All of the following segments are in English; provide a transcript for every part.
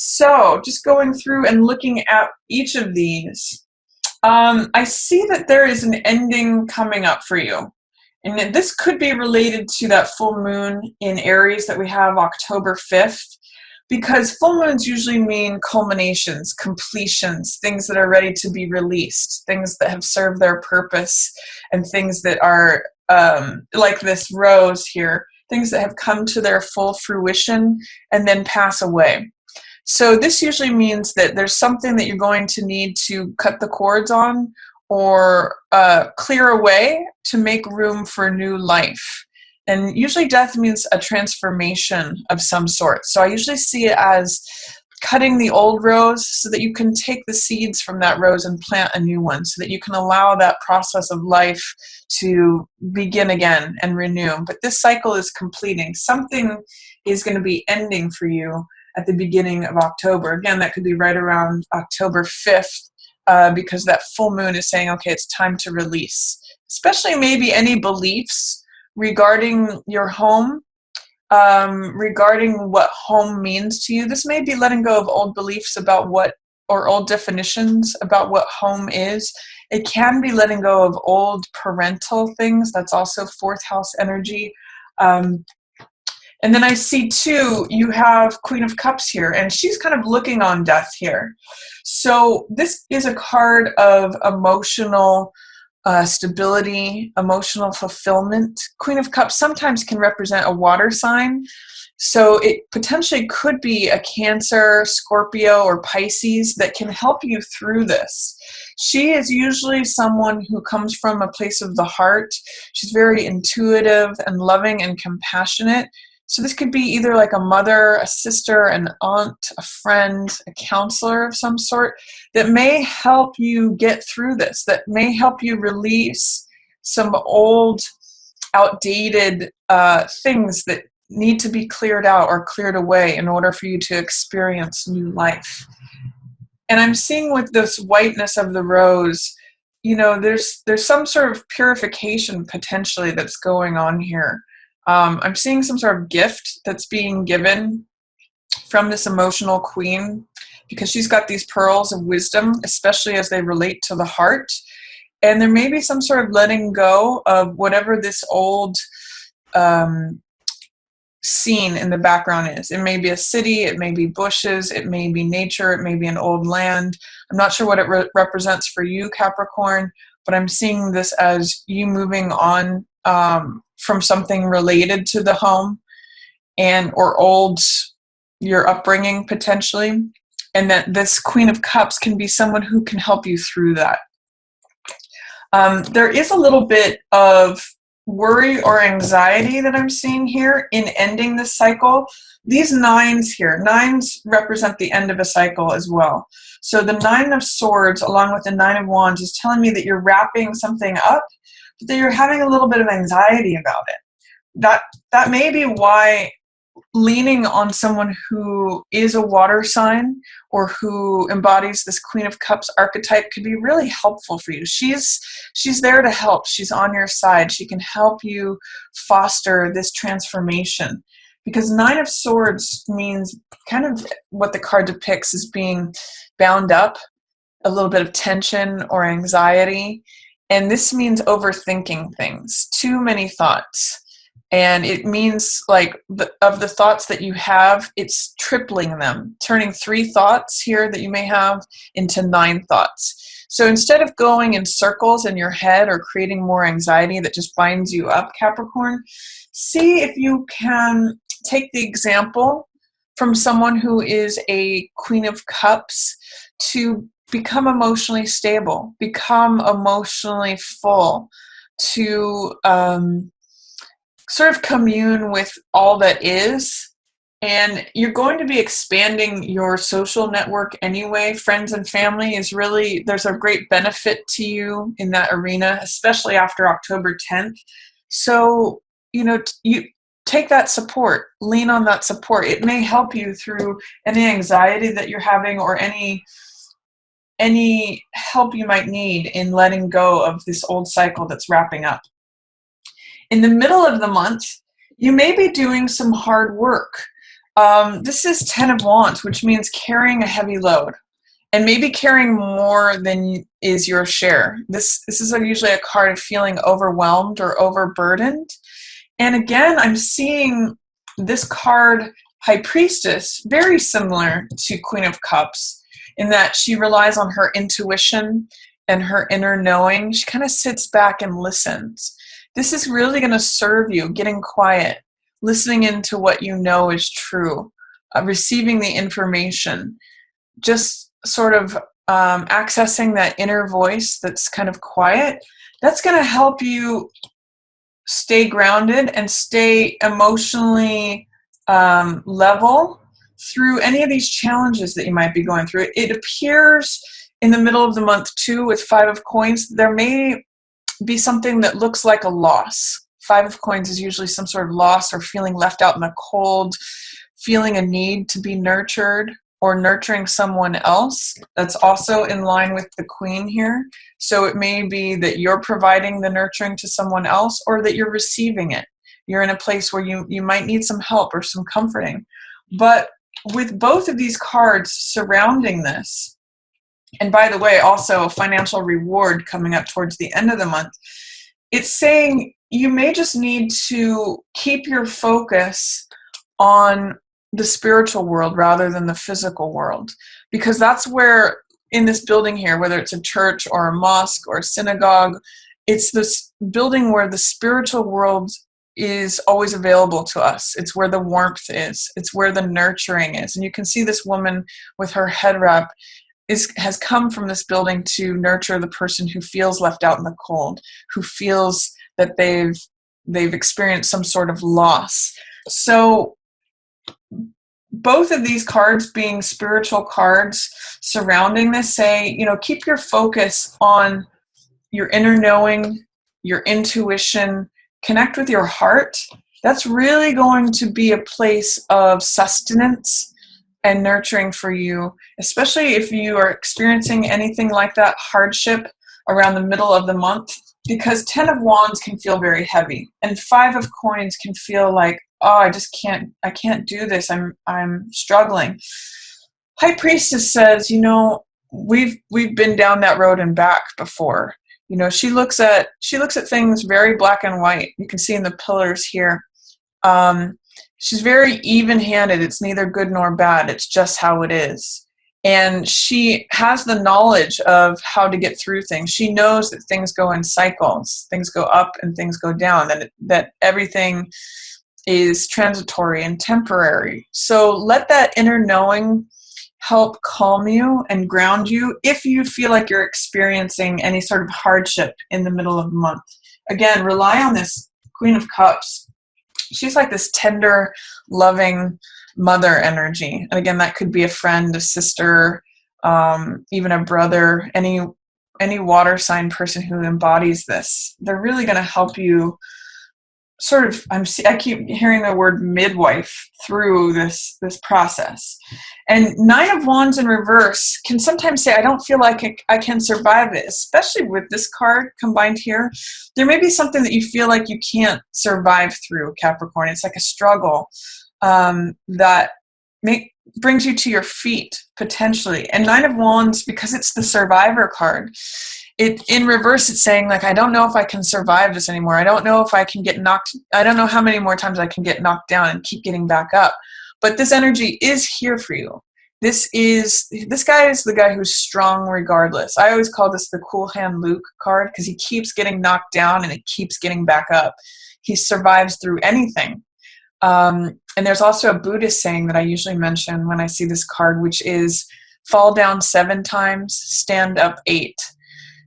So just going through and looking at each of these, I see that there is an ending coming up for you. And this could be related to that full moon in Aries that we have October 5th, because full moons usually mean culminations, completions, things that are ready to be released, things that have served their purpose, and things that are like this rose here, things that have come to their full fruition and then pass away. So this usually means that there's something that you're going to need to cut the cords on or clear away to make room for new life. And usually death means a transformation of some sort. So I usually see it as cutting the old rose so that you can take the seeds from that rose and plant a new one, so that you can allow that process of life to begin again and renew. But this cycle is completing. Something is going to be ending for you at the beginning of October. Again, that could be right around October 5th, because that full moon is saying, okay, it's time to release. Especially maybe any beliefs regarding your home, regarding what home means to you. This may be letting go of old beliefs about what, or old definitions about what home is. It can be letting go of old parental things. That's also fourth house energy. And then I see too, you have Queen of Cups here, and she's kind of looking on death here. So this is a card of emotional stability, emotional fulfillment. Queen of Cups sometimes can represent a water sign. So it potentially could be a Cancer, Scorpio, or Pisces that can help you through this. She is usually someone who comes from a place of the heart. She's very intuitive and loving and compassionate. So this could be either like a mother, a sister, an aunt, a friend, a counselor of some sort that may help you get through this, that may help you release some old, outdated things that need to be cleared out or cleared away in order for you to experience new life. And I'm seeing with this whiteness of the rose, you know, there's some sort of purification potentially that's going on here. I'm seeing some sort of gift that's being given from this emotional queen, because she's got these pearls of wisdom, especially as they relate to the heart. And there may be some sort of letting go of whatever this old scene in the background is. It may be a city, it may be bushes, it may be nature, it may be an old land. I'm not sure what it represents for you, Capricorn, but I'm seeing this as you moving on from something related to the home and or old, your upbringing potentially, and that this Queen of Cups can be someone who can help you through that. There is a little bit of worry or anxiety that I'm seeing here in ending this cycle. These nines here, nines represent the end of a cycle as well. So the Nine of Swords along with the Nine of Wands is telling me that you're wrapping something up, but that you're having a little bit of anxiety about it. That may be why leaning on someone who is a water sign or who embodies this Queen of Cups archetype could be really helpful for you. She's there to help. She's on your side. She can help you foster this transformation, because Nine of Swords means kind of what the card depicts as being bound up, a little bit of tension or anxiety. And this means overthinking things, too many thoughts. And it means like of the thoughts that you have, it's tripling them, turning 3 thoughts here that you may have into 9 thoughts. So instead of going in circles in your head or creating more anxiety that just binds you up, Capricorn, see if you can take the example from someone who is a Queen of Cups to become emotionally stable, become emotionally full, to sort of commune with all that is. And you're going to be expanding your social network anyway. Friends and family is really, there's a great benefit to you in that arena, especially after October 10th. So, you know, you take that support, lean on that support. It may help you through any anxiety that you're having or any help you might need in letting go of this old cycle that's wrapping up. In the middle of the month, you may be doing some hard work. This is Ten of Wands, which means carrying a heavy load. And maybe carrying more than is your share. This is usually a card of feeling overwhelmed or overburdened. And again, I'm seeing this card, High Priestess, very similar to Queen of Cups in that she relies on her intuition and her inner knowing. She kind of sits back and listens. This is really going to serve you, getting quiet, listening into what you know is true, receiving the information, just sort of accessing that inner voice that's kind of quiet. That's going to help you stay grounded and stay emotionally level through any of these challenges that you might be going through. It appears in the middle of the month too with Five of Coins, there may be something that looks like a loss. Five of Coins is usually some sort of loss or feeling left out in the cold, feeling a need to be nurtured, or nurturing someone else. That's also in line with the Queen here. So it may be that you're providing the nurturing to someone else, or that you're receiving it. You're in a place where you might need some help or some comforting. But with both of these cards surrounding this, and by the way, also a financial reward coming up towards the end of the month, it's saying you may just need to keep your focus on the spiritual world rather than the physical world, because that's where in this building here, whether it's a church or a mosque or a synagogue, it's this building where the spiritual world is always available to us. It's where the warmth is. It's where the nurturing is. And you can see this woman with her head wrap has come from this building to nurture the person who feels left out in the cold, who feels that they've experienced some sort of loss. So both of these cards being spiritual cards surrounding this say, keep your focus on your inner knowing, your intuition, connect with your heart. That's really going to be a place of sustenance and nurturing for you, especially if you are experiencing anything like that hardship around the middle of the month, because 10 of Wands can feel very heavy and 5 of Coins can feel like, oh, I can't do this. I'm struggling. High Priestess says, we've been down that road and back before. She looks at things very black and white. You can see in the pillars here. She's very even-handed. It's neither good nor bad. It's just how it is. And she has the knowledge of how to get through things. She knows that things go in cycles. Things go up and things go down. That everything is transitory and temporary. So let that inner knowing help calm you and ground you if you feel like you're experiencing any sort of hardship in the middle of the month. Again, rely on this Queen of Cups. She's like this tender, loving mother energy. And again, that could be a friend, a sister, even a brother, any water sign person who embodies this. They're really going to help you sort of, I keep hearing the word midwife through this process. And 9 of Wands in reverse can sometimes say, I don't feel like I can survive it, especially with this card combined here. There may be something that you feel like you can't survive through, Capricorn. It's like a struggle that brings you to your feet, potentially. And 9 of Wands, because it's the survivor card, in reverse, it's saying, like, I don't know if I can survive this anymore. I don't know if I can I don't know how many more times I can get knocked down and keep getting back up. But this energy is here for you. This guy is the guy who's strong regardless. I always call this the Cool Hand Luke card because he keeps getting knocked down and he keeps getting back up. He survives through anything. And there's also a Buddhist saying that I usually mention when I see this card, which is fall down 7 times, stand up 8.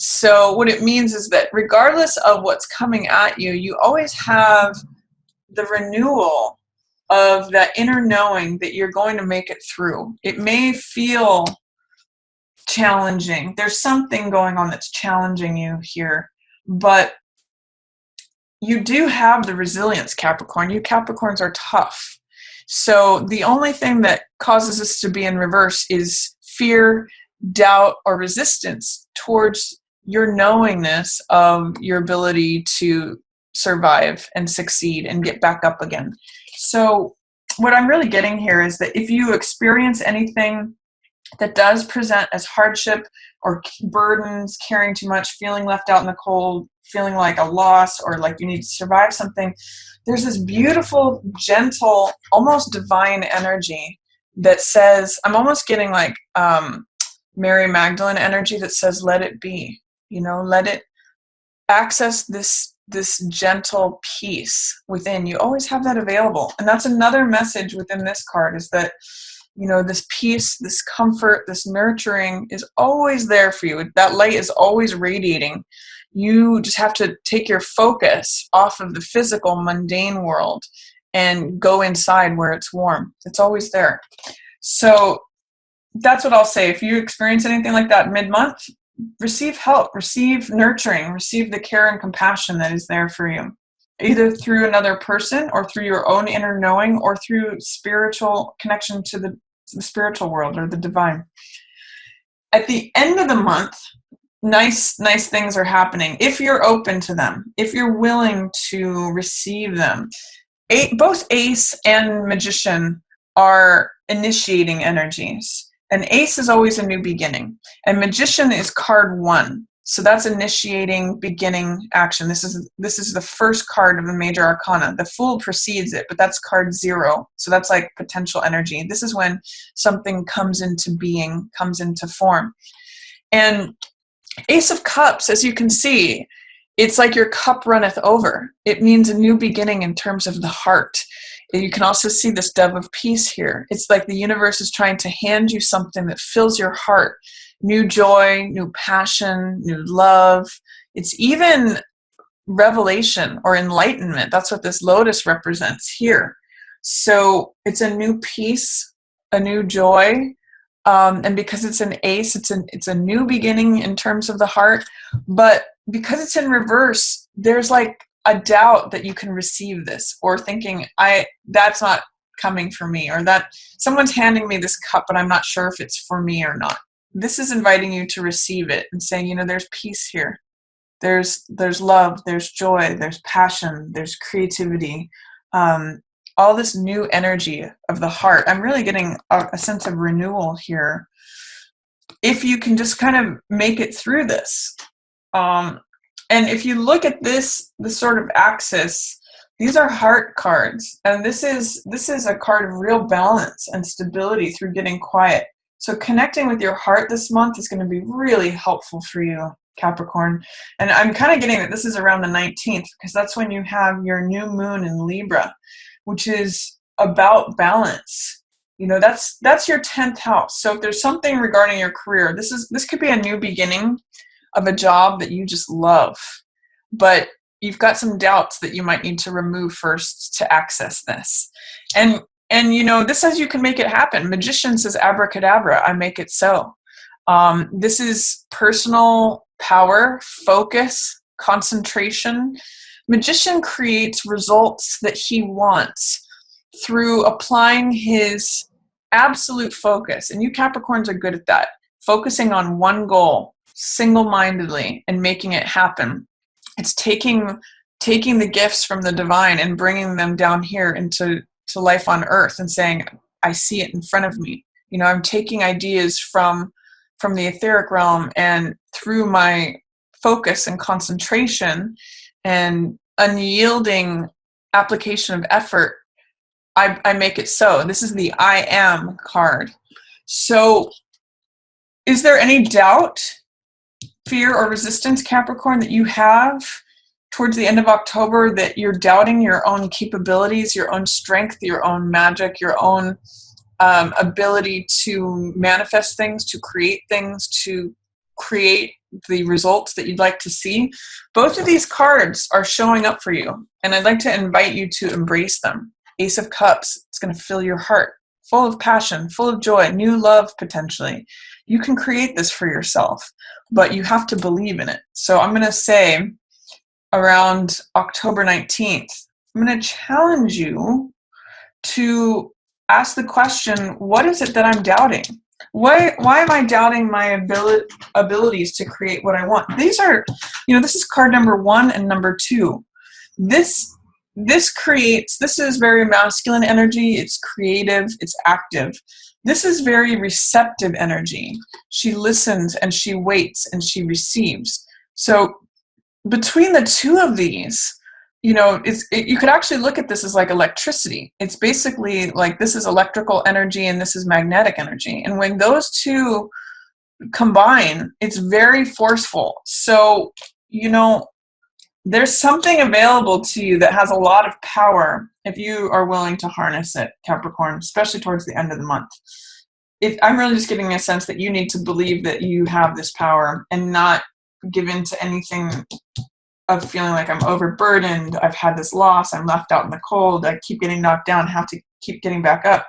So what it means is that regardless of what's coming at you, you always have the renewal of that inner knowing that you're going to make it through. It may feel challenging. There's something going on that's challenging you here, but you do have the resilience, Capricorn. You Capricorns are tough. So the only thing that causes us to be in reverse is fear, doubt, or resistance towards your knowingness of your ability to survive and succeed and get back up again. So what I'm really getting here is that if you experience anything that does present as hardship or burdens, carrying too much, feeling left out in the cold, feeling like a loss, or like you need to survive something, there's this beautiful, gentle, almost divine energy that says, I'm almost getting like Mary Magdalene energy that says, let it be, let it access this gentle peace within. You always have that available. And that's another message within this card, is that this peace, this comfort, this nurturing is always there for you. That light is always radiating. You just have to take your focus off of the physical, mundane world and go inside where it's warm. It's always there. So that's what I'll say. If you experience anything like that mid-month, receive help, receive nurturing, receive the care and compassion that is there for you, either through another person or through your own inner knowing or through spiritual connection to the spiritual world or the divine. At the end of the month, nice things are happening if you're open to them, if you're willing to receive them. Both Ace and Magician are initiating energies. And Ace is always a new beginning. And Magician is card 1. So that's initiating, beginning, action. This is the first card of the major arcana. The Fool precedes it, but that's card 0. So that's like potential energy. This is when something comes into being, comes into form. And Ace of Cups, as you can see, it's like your cup runneth over. It means a new beginning in terms of the heart. You can also see this dove of peace here. It's like the universe is trying to hand you something that fills your heart. New joy, new passion, new love. It's even revelation or enlightenment. That's what this lotus represents here. So it's a new peace, a new joy. And because it's an ace, it's a new beginning in terms of the heart. But because it's in reverse, there's like a doubt that you can receive this, or thinking, that's not coming for me, or that someone's handing me this cup, but I'm not sure if it's for me or not. This is inviting you to receive it and saying, there's peace here. There's love, there's joy, there's passion, there's creativity, all this new energy of the heart. I'm really getting a sense of renewal here. If you can just kind of make it through this. And if you look at this sort of axis, these are heart cards. And this is a card of real balance and stability through getting quiet. So connecting with your heart this month is going to be really helpful for you, Capricorn. And I'm kind of getting that this is around the 19th, because that's when you have your new moon in Libra, which is about balance. That's your 10th house. So if there's something regarding your career, this could be a new beginning of a job that you just love, but you've got some doubts that you might need to remove first to access this. And this says you can make it happen. Magician says, abracadabra, I make it so. This is personal power, focus, concentration. Magician creates results that he wants through applying his absolute focus. And you Capricorns are good at that. Focusing on one goal single-mindedly and making it happen. It's taking the gifts from the divine and bringing them down here into life on earth and saying, I see it in front of me. I'm taking ideas from the etheric realm, and through my focus and concentration and unyielding application of effort, I make it so. This is the I am card. So is there any doubt, fear, or resistance, Capricorn, that you have towards the end of October, that you're doubting your own capabilities, your own strength, your own magic, your own ability to manifest things, to create the results that you'd like to see? Both of these cards are showing up for you, and I'd like to invite you to embrace them. Ace of Cups, it's going to fill your heart, full of passion, full of joy, new love potentially. You can create this for yourself, but you have to believe in it. So I'm going to say around October 19th, I'm going to challenge you to ask the question, what is it that I'm doubting? Why am I doubting my abilities to create what I want? These are, this is card number 1 and number 2. This this is very masculine energy. It's creative, it's active. This is very receptive energy. She listens and she waits and she receives. So between the two of these, you know, you could actually look at this as like electricity. It's basically like this is electrical energy and this is magnetic energy. And when those two combine, it's very forceful. So, you know, there's something available to you that has a lot of power if you are willing to harness it, Capricorn, especially towards the end of the month. I'm really just getting a sense that you need to believe that you have this power and not give in to anything of feeling like I'm overburdened, I've had this loss, I'm left out in the cold, I keep getting knocked down, have to keep getting back up.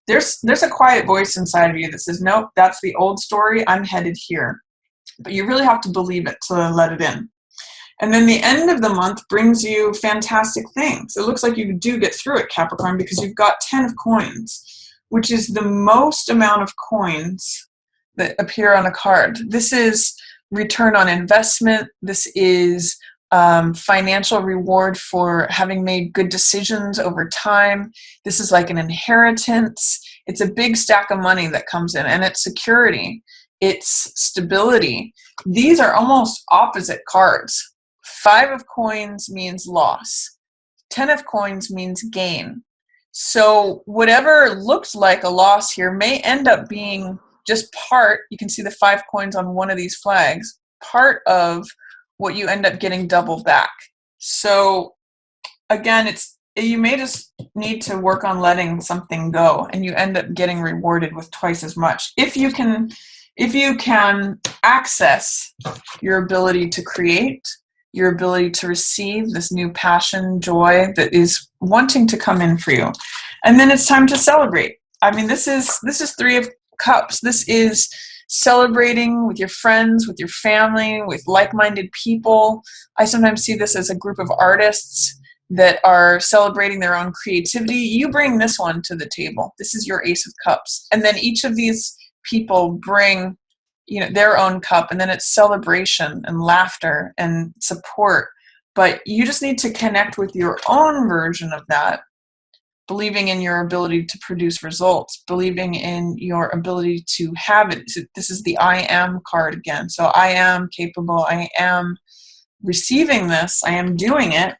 There's a quiet voice inside of you that says, nope, that's the old story, I'm headed here. But you really have to believe it to let it in. And then the end of the month brings you fantastic things. It looks like you do get through it, Capricorn, because you've got 10 of coins, which is the most amount of coins that appear on a card. This is return on investment. This is financial reward for having made good decisions over time. This is like an inheritance. It's a big stack of money that comes in, and it's security. It's stability. These are almost opposite cards. 5 of coins means loss. 10 of coins means gain. So whatever looked like a loss here may end up being just part, you can see the 5 coins on one of these flags, part of what you end up getting double back. So again, you may just need to work on letting something go, and you end up getting rewarded with twice as much. If you can access your ability to create, your ability to receive this new passion, joy that is wanting to come in for you. And then it's time to celebrate. I mean, this is 3 of Cups. This is celebrating with your friends, with your family, with like-minded people. I sometimes see this as a group of artists that are celebrating their own creativity. You bring this one to the table. This is your Ace of Cups. And then each of these people bring, you know, their own cup, and then it's celebration and laughter and support. But you just need to connect with your own version of that, believing in your ability to produce results, believing in your ability to have it. So this is the I am card again. So I am capable, I am receiving this, I am doing it,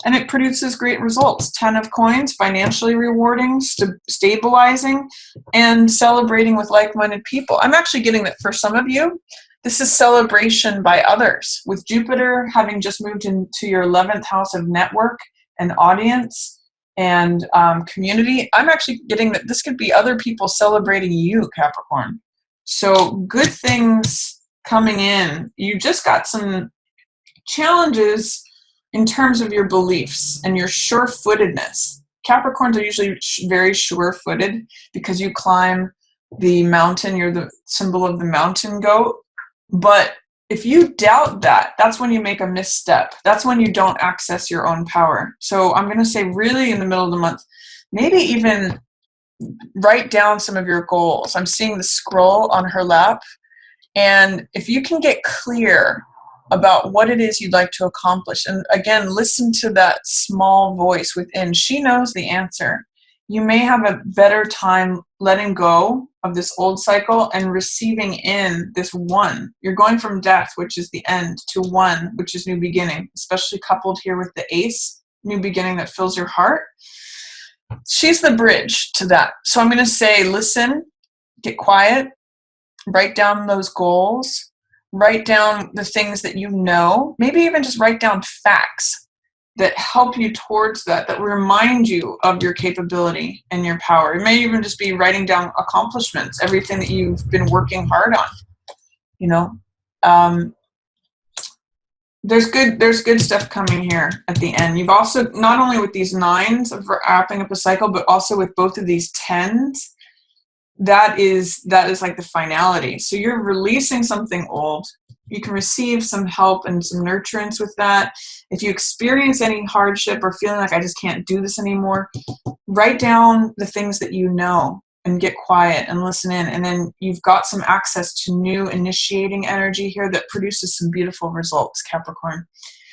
and it produces great results. 10 of coins, financially rewarding, stabilizing, and celebrating with like-minded people. I'm actually getting that for some of you, this is celebration by others. With Jupiter having just moved into your 11th house of network and audience and community, I'm actually getting that this could be other people celebrating you, Capricorn. So good things coming in. You just got some challenges in terms of your beliefs and your sure-footedness. Capricorns are usually very sure-footed because you climb the mountain. You're the symbol of the mountain goat. But if you doubt that, that's when you make a misstep. That's when you don't access your own power. So I'm going to say really in the middle of the month, maybe even write down some of your goals. I'm seeing the scroll on her lap. And if you can get clear about what it is you'd like to accomplish, and again, listen to that small voice within. She knows the answer. You may have a better time letting go of this old cycle and receiving in this one. You're going from death, which is the end, to one, which is new beginning, especially coupled here with the ace, new beginning that fills your heart. She's the bridge to that. So I'm going to say, listen, get quiet, write down those goals, write down the things that you know, maybe even just write down facts that help you towards that remind you of your capability and your power. It may even just be writing down accomplishments, everything that you've been working hard on. You know, there's good stuff coming here at the end. You've also, not only with these 9s of wrapping up a cycle, but also with both of these 10s, that is like the finality. So you're releasing something old. You can receive some help and some nurturance with that. If you experience any hardship or feeling like I just can't do this anymore, write down the things that you know and get quiet and listen in. And then you've got some access to new initiating energy here that produces some beautiful results, Capricorn.